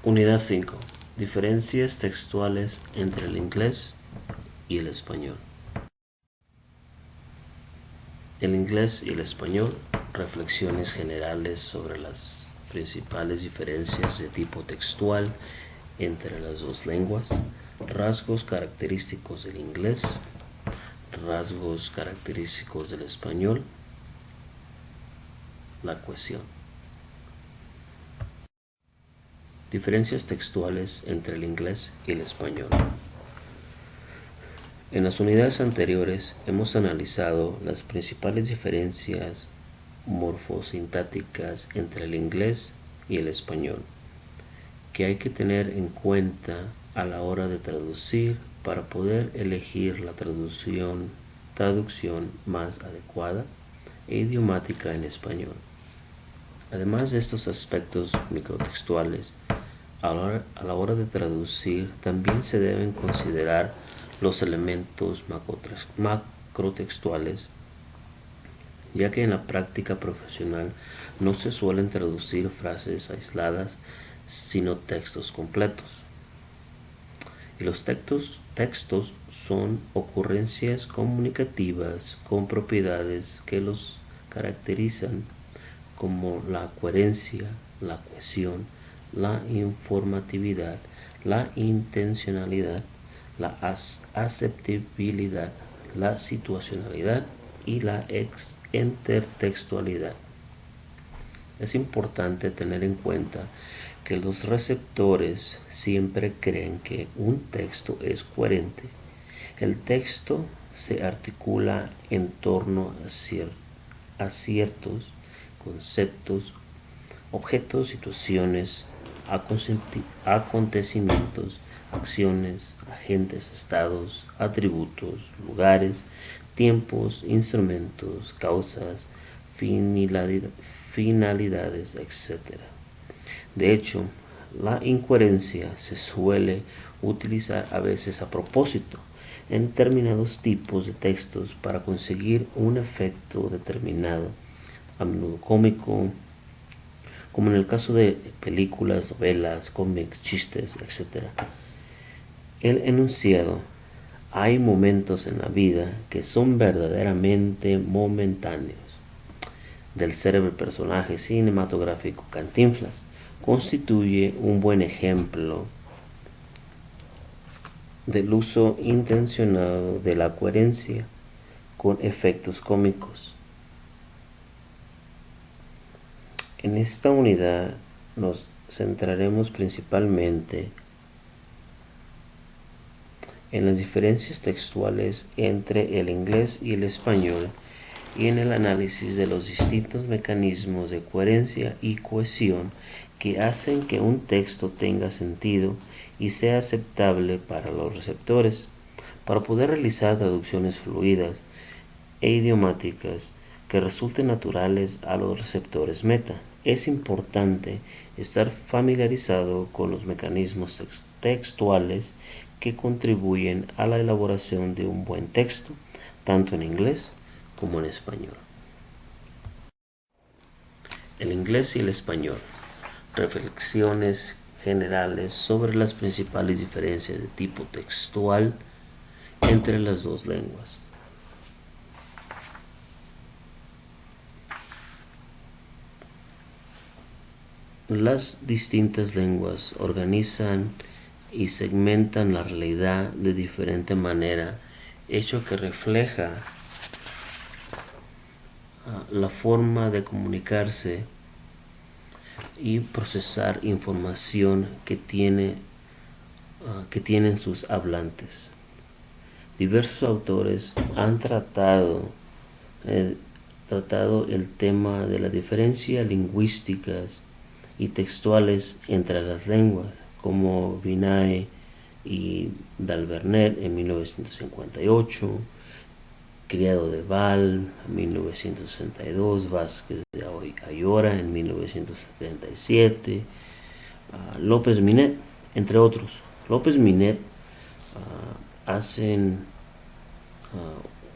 Unidad 5. Diferencias textuales entre el inglés y el español. El inglés y el español. Reflexiones generales sobre las principales diferencias de tipo textual entre las dos lenguas. Rasgos característicos del inglés. Rasgos característicos del español. La cohesión. Diferencias textuales entre el inglés y el español. En las unidades anteriores hemos analizado las principales diferencias morfosintácticas entre el inglés y el español, que hay que tener en cuenta a la hora de traducir para poder elegir la traducción más adecuada e idiomática en español. Además de estos aspectos microtextuales, a la hora de traducir también se deben considerar los elementos macrotextuales, ya que en la práctica profesional no se suelen traducir frases aisladas, sino textos completos. Y los textos son ocurrencias comunicativas con propiedades que los caracterizan, como la coherencia, la cohesión, la informatividad, la intencionalidad, la aceptabilidad, la situacionalidad y la intertextualidad. Es importante tener en cuenta que los receptores siempre creen que un texto es coherente. El texto se articula en torno a ciertos conceptos, objetos, situaciones, acontecimientos, acciones, agentes, estados, atributos, lugares, tiempos, instrumentos, causas, finalidades, etc. De hecho, la incoherencia se suele utilizar a veces a propósito en determinados tipos de textos para conseguir un efecto determinado, a menudo cómico, como en el caso de películas, novelas, cómics, chistes, etc. El enunciado: hay momentos en la vida que son verdaderamente momentáneos, del célebre personaje cinematográfico Cantinflas, constituye un buen ejemplo del uso intencionado de la coherencia con efectos cómicos. En esta unidad nos centraremos principalmente en las diferencias textuales entre el inglés y el español y en el análisis de los distintos mecanismos de coherencia y cohesión que hacen que un texto tenga sentido y sea aceptable para los receptores, para poder realizar traducciones fluidas e idiomáticas que resulten naturales a los receptores meta. Es importante estar familiarizado con los mecanismos textuales que contribuyen a la elaboración de un buen texto, tanto en inglés como en español. El inglés y el español. Reflexiones generales sobre las principales diferencias de tipo textual entre las dos lenguas. Las distintas lenguas organizan y segmentan la realidad de diferente manera, hecho que refleja la forma de comunicarse y procesar información que tienen sus hablantes. Diversos autores han tratado el tema de la diferencia lingüísticas y textuales entre las lenguas, como Vinay y Dalbernet en 1958, Criado de Val en 1962, Vázquez de Ayora en 1977, López Minet, entre otros. López Minet hacen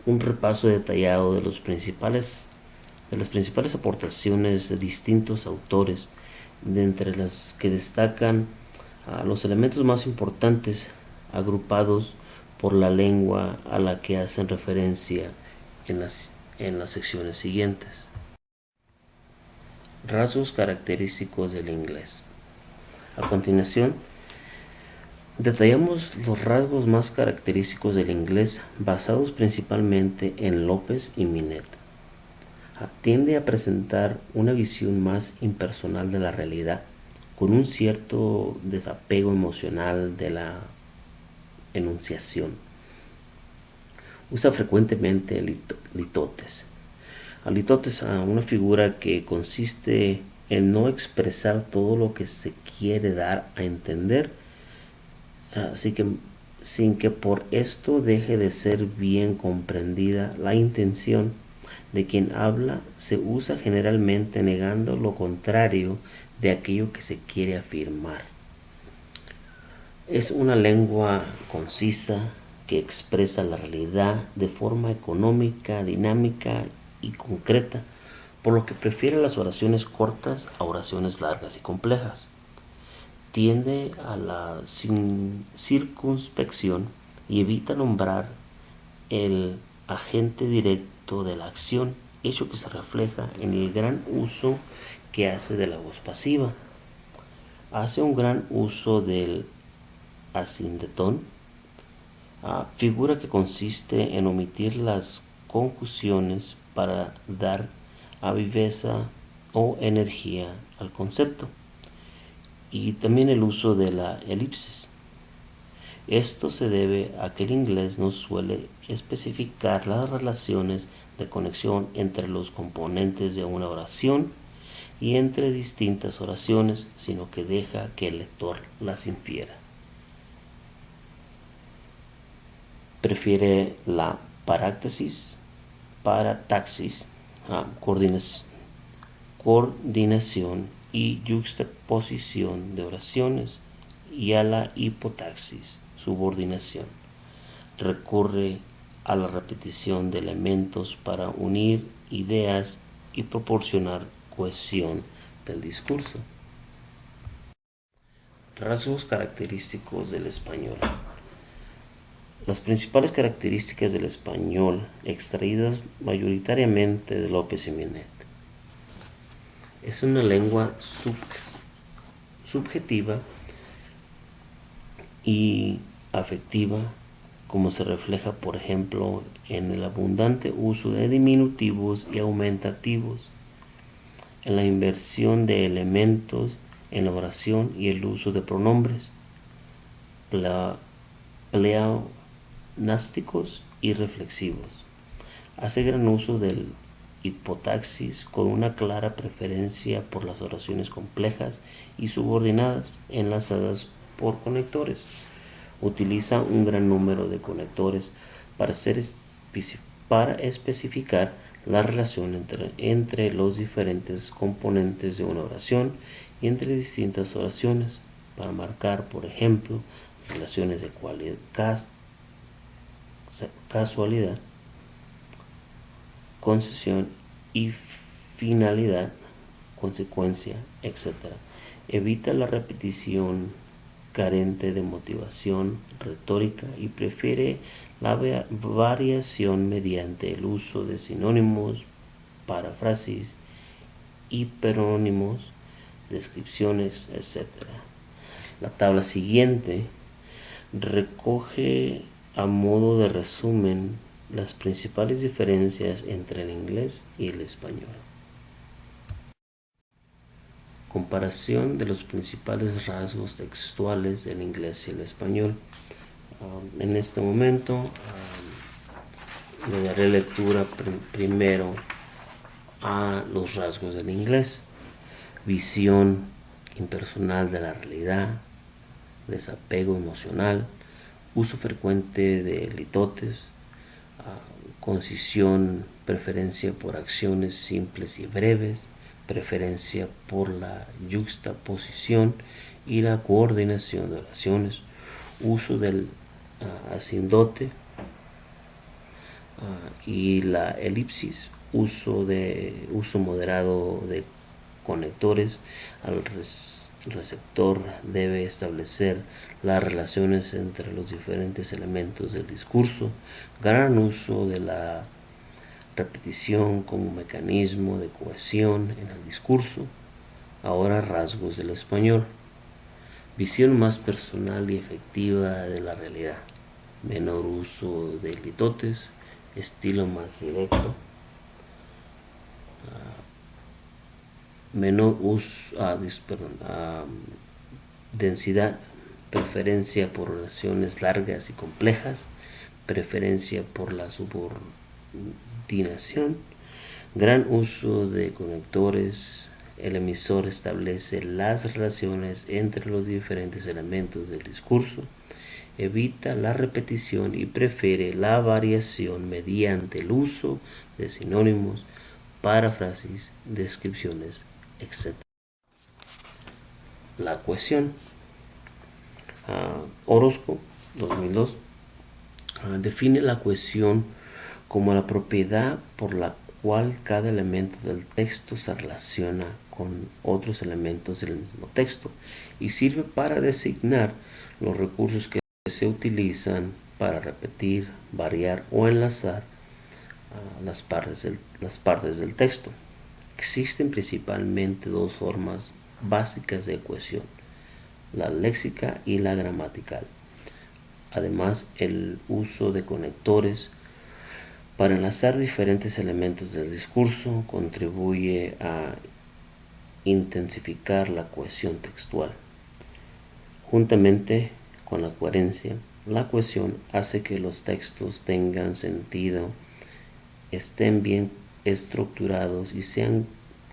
un repaso detallado de las principales aportaciones de distintos autores, de entre las que destacan Los elementos más importantes agrupados por la lengua a la que hacen referencia en las secciones siguientes. Rasgos característicos del inglés. A continuación, detallamos los rasgos más característicos del inglés basados principalmente en López y Minet. Tiende a presentar una visión más impersonal de la realidad, con un cierto desapego emocional de la enunciación. Usa frecuentemente litotes. Litotes, una figura que consiste en no expresar todo lo que se quiere dar a entender, así que sin que por esto deje de ser bien comprendida la intención de quien habla. Se usa generalmente negando lo contrario de aquello que se quiere afirmar. Es una lengua concisa que expresa la realidad de forma económica, dinámica y concreta, por lo que prefiere las oraciones cortas a oraciones largas y complejas. Tiende a la circunspección y evita nombrar el agente directo de la acción, hecho que se refleja en el gran uso que hace de la voz pasiva. Hace un gran uso del asindetón, figura que consiste en omitir las conjunciones para dar viveza o energía al concepto, y también el uso de la elipsis. Esto se debe a que el inglés no suele especificar las relaciones de conexión entre los componentes de una oración y entre distintas oraciones, sino que deja que el lector las infiera. Prefiere la paráctesis, parataxis, coordinación y yuxtaposición de oraciones, y a la hipotaxis, subordinación. Recurre a la repetición de elementos para unir ideas y proporcionar cohesión del discurso. Rasgos característicos del español. Las principales características del español, extraídas mayoritariamente de López y Minet. Es una lengua subjetiva y afectiva, como se refleja, por ejemplo, en el abundante uso de diminutivos y aumentativos, en la inversión de elementos en la oración y el uso de pronombres pleonásticos y reflexivos. Hace gran uso del hipotaxis, con una clara preferencia por las oraciones complejas y subordinadas enlazadas por conectores. Utiliza un gran número de conectores para especificar la relación entre los diferentes componentes de una oración y entre distintas oraciones, para marcar, por ejemplo, relaciones de casualidad, concesión y finalidad, consecuencia, etc. Evita la repetición carente de motivación retórica y prefiere la variación mediante el uso de sinónimos, paráfrasis, hiperónimos, descripciones, etc. La tabla siguiente recoge a modo de resumen las principales diferencias entre el inglés y el español. Comparación de los principales rasgos textuales del inglés y el español. En este momento le daré lectura primero a los rasgos del inglés: visión impersonal de la realidad, desapego emocional, uso frecuente de litotes, concisión, preferencia por acciones simples y breves, preferencia por la yuxtaposición y la coordinación de oraciones, uso del asíndote y la elipsis, uso moderado de conectores El receptor debe establecer las relaciones entre los diferentes elementos del discurso. Gran uso de la repetición como mecanismo de cohesión en el discurso. Ahora rasgos del español. Visión más personal y efectiva de la realidad. Menor uso de litotes. Estilo más directo. Menor uso, densidad, preferencia por oraciones largas y complejas, preferencia por la subordinación, gran uso de conectores. El emisor establece las relaciones entre los diferentes elementos del discurso, evita la repetición y prefiere la variación mediante el uso de sinónimos, paráfrasis, descripciones, etc. La cohesión. Orozco, 2002, define la cohesión como la propiedad por la cual cada elemento del texto se relaciona con otros elementos del mismo texto y sirve para designar los recursos que se utilizan para repetir, variar o enlazar las partes del texto. Existen principalmente dos formas básicas de cohesión: la léxica y la gramatical. Además, el uso de conectores para enlazar diferentes elementos del discurso contribuye a intensificar la cohesión textual. Juntamente con la coherencia, la cohesión hace que los textos tengan sentido, estén bien estructurados y sean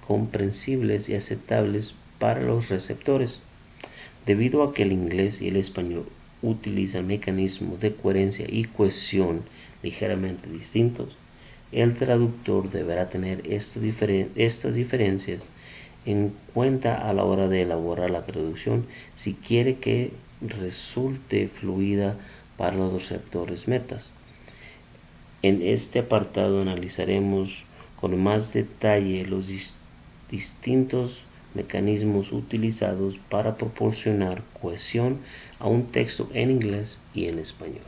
comprensibles y aceptables para los receptores. Debido a que el inglés y el español utilizan mecanismos de coherencia y cohesión ligeramente distintos, el traductor deberá tener estas diferencias en cuenta a la hora de elaborar la traducción si quiere que resulte fluida para los receptores metas. En este apartado analizaremos con más detalle los distintos mecanismos utilizados para proporcionar cohesión a un texto en inglés y en español.